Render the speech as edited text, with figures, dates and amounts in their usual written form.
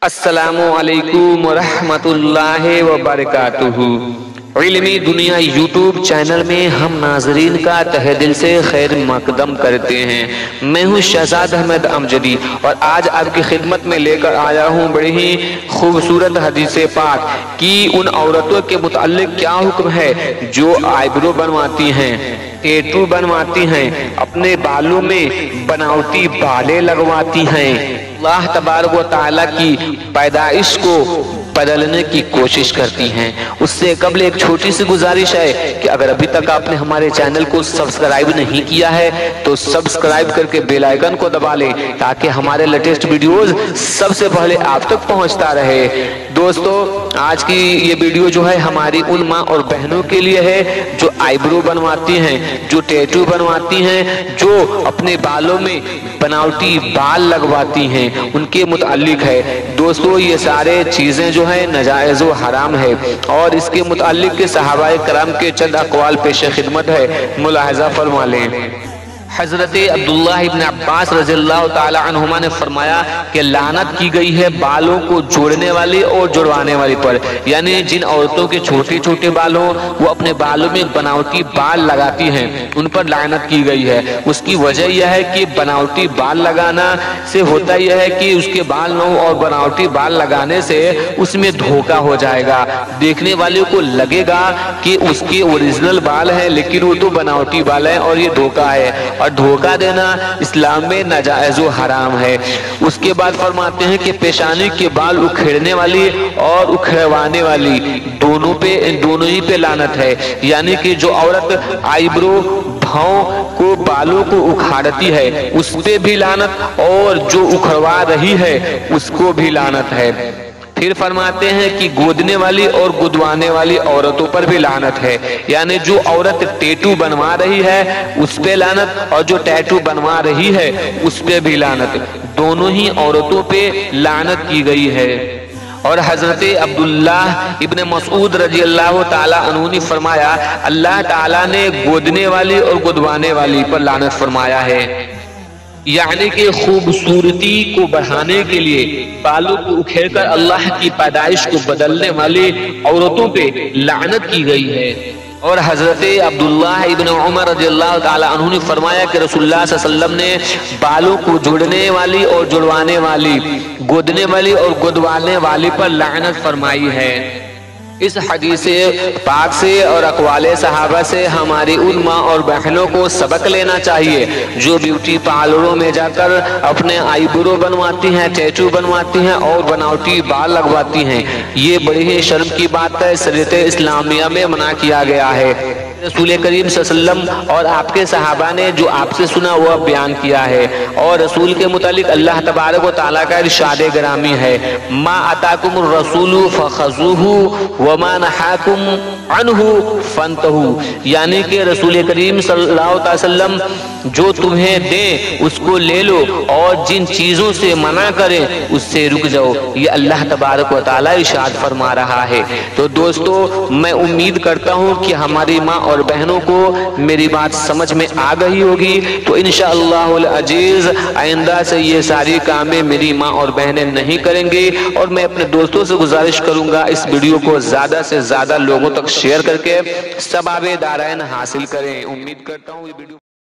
السلام علیکم ورحمۃ اللہ وبرکاتہ۔ علمی دنیا یوٹیوب چینل میں ہم ناظرین کا تہہ دل سے خیر مقدم کرتے ہیں۔ میں ہوں شہزاد احمد امجدی اور آج آپ کی خدمت میں لے کر آیا ہوں بڑی ہی خوبصورت حدیث پاک کی ان عورتوں کے متعلق کیا حکم ہے جو آئیبرو بنواتی ہیں، ٹیٹو بنواتی ہیں، اپنے بالوں میں بناوٹی بالیں لگواتی ہیں، اللہ تبارک و تعالیٰ کی پیدائش کو بدلنے کی کوشش کرتی ہیں۔ اس سے قبل ایک چھوٹی سی گزارش ہے کہ اگر ابھی تک آپ نے ہمارے چینل کو سبسکرائب نہیں کیا ہے تو سبسکرائب کر کے بیل آئیکن کو دبا لیں تاکہ ہمارے لیٹسٹ ویڈیوز سب سے پہلے آپ تک پہنچتا رہے۔ دوستو، آج کی یہ ویڈیو جو ہے ہماری ان ماں اور بہنوں کے لیے ہے جو آئیبرو بنواتی ہیں، جو ٹیٹو بنواتی ہیں، جو اپنے بالوں میں بناوٹی بال لگواتی ہیں، ان کے متعلق ہے۔ دوستو، یہ سارے چیزیں جو ہے ناجائز و حرام ہے اور اس کے متعلق کے صحابہ کرام کے چند اقوال پیش خدمت ہے، ملاحظہ فرما لیں۔ حضرت عبداللہ ابن عباس رضی اللہ تعالی عنہما نے فرمایا کہ لعنت کی گئی ہے بالوں کو جوڑنے والی اور جڑوانے والی پر، یعنی جن عورتوں کے چھوٹے چھوٹے بال ہوں وہ اپنے بالوں میں بناوٹی بال لگاتی ہیں، ان پر لعنت کی گئی ہے۔ اس کی وجہ یہ ہے کہ بناوٹی بال لگانا سے ہوتا یہ ہے کہ اس کے بال نہ ہو اور بناوٹی بال لگانے سے اس میں دھوکہ ہو جائے گا، دیکھنے والے کو لگے گا کہ اس کے اوریجنل بال ہیں لیکن وہ تو بناوٹی بال ہیں اور یہ دھوکہ ہے، اور دھوکہ دینا اسلام میں ناجائز و حرام ہے۔ اس کے بعد فرماتے ہیں کہ پیشانی کے بال اکھیڑنے والی اور اکھڑوانے والی دونوں ہی پہ لعنت ہے، یعنی کہ جو عورت آئیبرو بھاؤں کو بالوں کو اکھاڑتی ہے اس پہ بھی لعنت اور جو اکھڑوا رہی ہے اس کو بھی لعنت ہے۔ پھر فرماتے ہیں کہ گودنے والی اور گدوانے والی عورتوں پر بھی لعنت ہے، یعنی جو عورت ٹیٹو بنوا رہی ہے اس پہ لعنت اور جو ٹیٹو بنوا رہی ہے اس پہ بھی لعنت، دونوں ہی عورتوں پہ لعنت کی گئی ہے۔ اور حضرت عبداللہ ابن مسعود رضی اللہ تعالیٰ عنہ نے فرمایا اللہ تعالیٰ نے گودنے والی اور گدوانے والی پر لعنت فرمایا ہے، یعنی کہ خوبصورتی کو بڑھانے کے لیے بالوں کو اکھیڑ کر اللہ کی پیدائش کو بدلنے والی عورتوں پہ لعنت کی گئی ہے۔ اور حضرت عبداللہ ابن عمر رضی اللہ تعالیٰ عنہ نے فرمایا کہ رسول اللہ صلی اللہ علیہ وسلم نے بالوں کو جوڑنے والی اور جڑوانے والی، گودنے والی اور گدوانے والی پر لعنت فرمائی ہے۔ اس حدیث پاک سے اور اقوال صحابہ سے ہماری ان ماں اور بہنوں کو سبق لینا چاہیے جو بیوٹی پارلروں میں جا کر اپنے آئیبرو بنواتی ہیں، ٹیٹو بنواتی ہیں اور بناوٹی بال لگواتی ہیں۔ یہ بڑی ہی شرم کی بات ہے، شریعت اسلامیہ میں منع کیا گیا ہے۔ رسول کریم صلی اللہ علیہ وسلم اور آپ کے صحابہ نے جو آپ سے سنا وہ بیان کیا ہے، اور رسول کے متعلق اللہ تبارک و تعالیٰ کا ارشاد گرامی ہے ما اتاکم الرسول فخذوہ وما نہاکم عنہ فانتہوا، یعنی کہ رسول کریم صلی اللہ علیہ وسلم جو تمہیں دیں اس کو لے لو اور جن چیزوں سے منع کریں اس سے رک جاؤ، یہ اللہ تبارک و تعالیٰ ارشاد فرما رہا ہے۔ تو دوستو، میں امید کرتا ہوں کہ ہماری ماں اور بہنوں کو میری بات سمجھ میں آ گئی ہوگی، تو انشاءاللہ العزیز آئندہ سے یہ ساری کامیں میری ماں اور بہنیں نہیں کریں گے، اور میں اپنے دوستوں سے گزارش کروں گا اس ویڈیو کو زیادہ سے زیادہ لوگوں تک شیئر کر کے ثواب دارین حاصل کریں۔ امید کرتا ہوں یہ ویڈیو